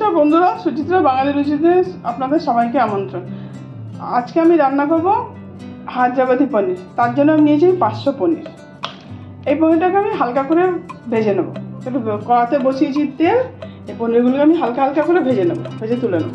নমস্কার বন্ধুরা, সুচিত্রা বাঙালি রুচিতে আপনাদের সবাইকে আমন্ত্রণ। আজকে আমি রান্না করব হায়দ্রাবাদি পনির। তার জন্য আমি নিয়েছি 500 পনির। এই পনিরটাকে আমি হালকা করে ভেজে নেব। একটু কড়াতে বসিয়েছি তেল। এই পনিরগুলোকে আমি হালকা হালকা করে ভেজে নেব, ভেজে তুলে নেব।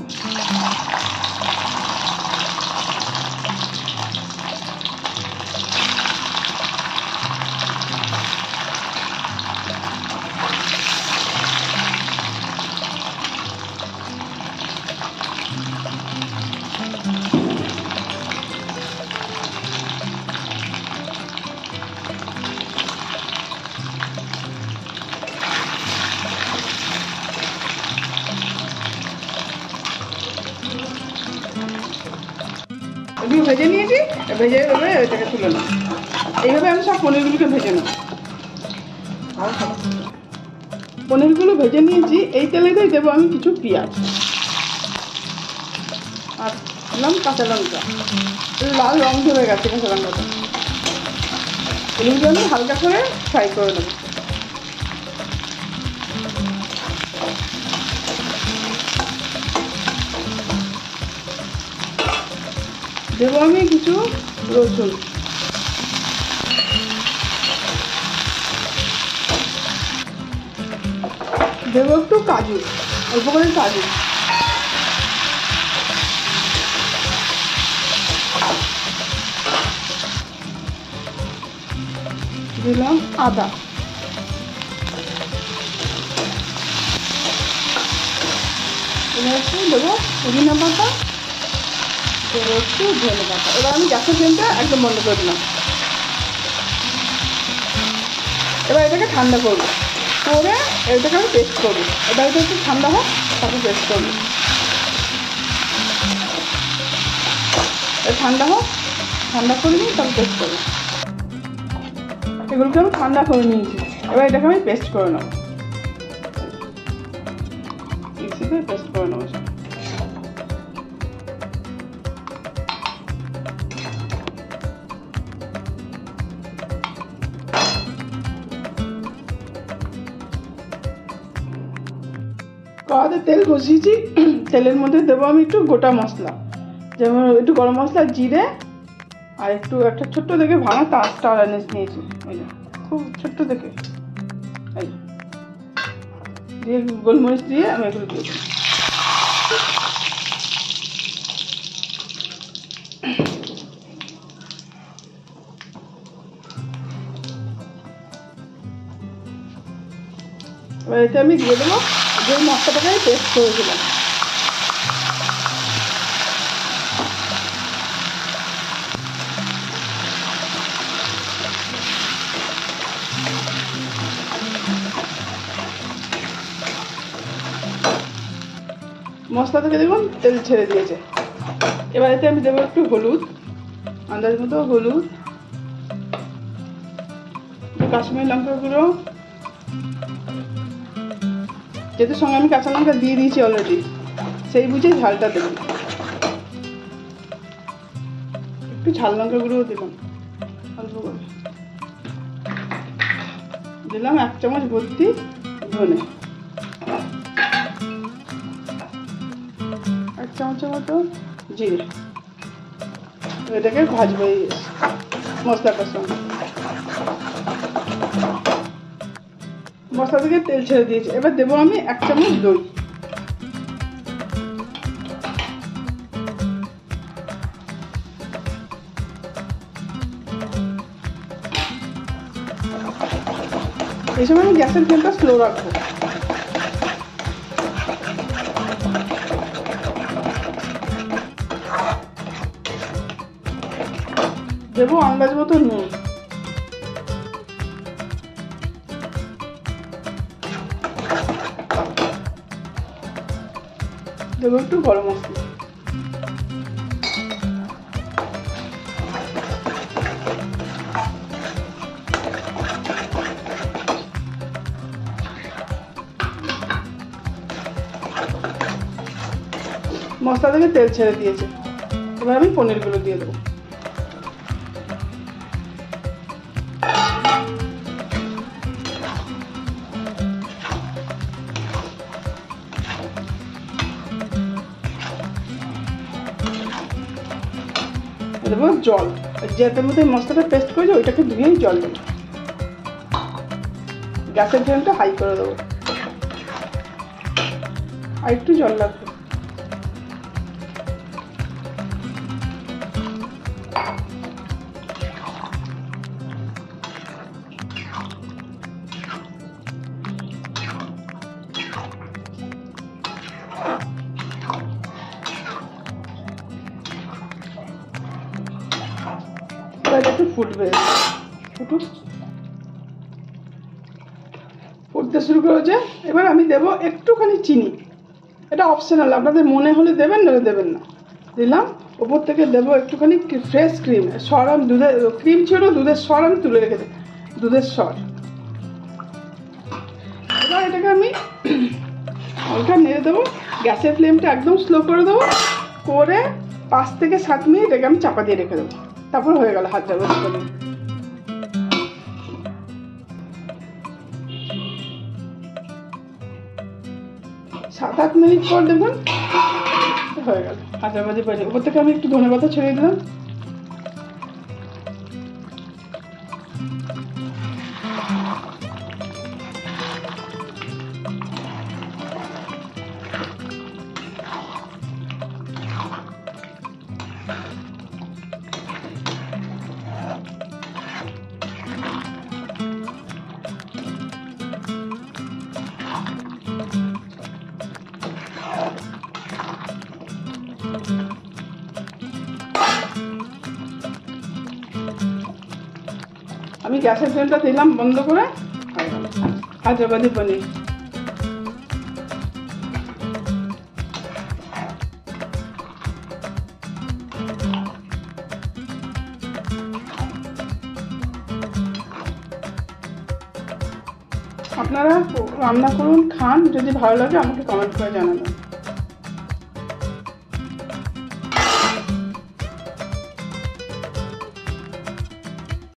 এগুলো ভেজে নিয়েছি, ভেজে এভাবে এটাকে তুলে নেব। এইভাবে আমি সব পনিরগুলোকে ভেজে নেব। পনিরগুলো ভেজে নিয়েছি। এই তেলেতেই দেবো আমি কিছু পেঁয়াজ আর দিলাম কাঁচা লঙ্কা। লাল রং ধরে গেছে কাঁচা লঙ্কাটা। এগুলোকে আমি হালকা করে ফ্রাই করে নেব। দেবো আমি কিছু রসুন, দেবো একটু কাজু, অল্প করে কাজু, দিলাম আদা, এবার একটু দেবো পুদিনা পাতা, দেবো একটু ধনে পাতা। এবার আমি গ্যাসের ফ্লেমটা একদম বন্ধ করে দিলাম। এবার এটাকে ঠান্ডা করবো, করে এটাকে আমি পেস্ট করবো। এবার এটা একটু ঠান্ডা হোক, তারপর পেস্ট করবো। ঠান্ডা হোক, ঠান্ডা করে নিই, তারপর পেস্ট করবো। এগুলোকে আমি ঠান্ডা করে নিয়েছি। এবার এটাকে আমি পেস্ট করে নেবো, মিক্সিতে পেস্ট করে নেবো। কড়াতে তেল বসিয়েছি। তেলের মধ্যে দেবো আমি একটু গোটা মশলা, যেমন একটু গরম মশলা, জিরে, আর একটু একটা ছোট্ট দেখে ভাঙা স্টার আনিস নিয়েছি। এই যে খুব ছোট্ট দেখে, এই দিয়ে গোলমরিচ দিয়ে আমি এগুলো দিয়ে দিই। এবার এতে আমি দিয়ে দেবো যে মশলাটাকে আমি পেস্ট করেছিলাম। মশলা থেকে দেখুন তেল ছেড়ে দিয়েছে। এবার এতে আমি দেবো একটু হলুদ, আন্দাজ মতো হলুদ, কাশ্মীরি লঙ্কা গুঁড়ো, যেহেতু সঙ্গে আমি কাঁচা লঙ্কা দিয়ে দিয়েছি অলরেডি, সেই বুঝে ঝালটা দেবো। একটু ঝাল লঙ্কা গুঁড়ো দিলাম অল্প করে, দিলাম 1 চামচ ভর্তি ধনে, 1 চামচের মতো জিরে। এটাকে ভাজবো এই মশলাটার সঙ্গে। মশলা থেকে তেল ছেড়ে দিয়েছি। এবার দেবো আমি 1 চামচ দই। এই সময় আমি গ্যাসের ফ্লেমটা স্লো রাখবো। দেবো আন্দাজ মতো নুন, দেবো একটু গরম মশলা, মশলা থেকে তেল ছেড়ে দিয়েছে। এবার আমি পনিরগুলো দিয়ে দেবো। দেবো জল, যেটার মধ্যে মশলাটা পেস্ট করেছি ওইটাকে ধুয়েই জল দেবো। গ্যাসের ফ্লেমটা হাই করে দেবো, আর একটু জল লাগবে। একটু ফুটবে, ফুটুক, ফুটতে শুরু করেছে। এবার আমি দেবো একটুখানি চিনি, এটা অপশনাল, আপনাদের মনে হলে দেবেন, নাহলে দেবেন না। দিলাম। ওপর থেকে দেবো একটুখানি ফ্রেশ ক্রিম, সর আমি দুধের ক্রিম ছিল, দুধের সর আমি তুলে রেখে দিই, দুধের সর। এবার এটাকে আমি হালকা নেড়ে দেবো, গ্যাসের ফ্লেমটা একদম স্লো করে দেবো, করে 5 থেকে 7 মিনিট এটাকে আমি চাপা দিয়ে রেখে দেবো। তারপর হয়ে গেল হাজার ভাজি পনির। 7-8 মিনিট পর দেখুন হয়ে গেল হাজার ভাজি পনির। উপর থেকে আমি একটু ধনেপাতা ছড়িয়ে দিলাম। আমি গ্যাসের ফ্লেমটা দিলাম বন্ধ করে, হাজার ভাজি পনির। আপনারা রান্না করুন, খান, যদি ভালো লাগে আমাকে কমেন্ট করে জানাবেন।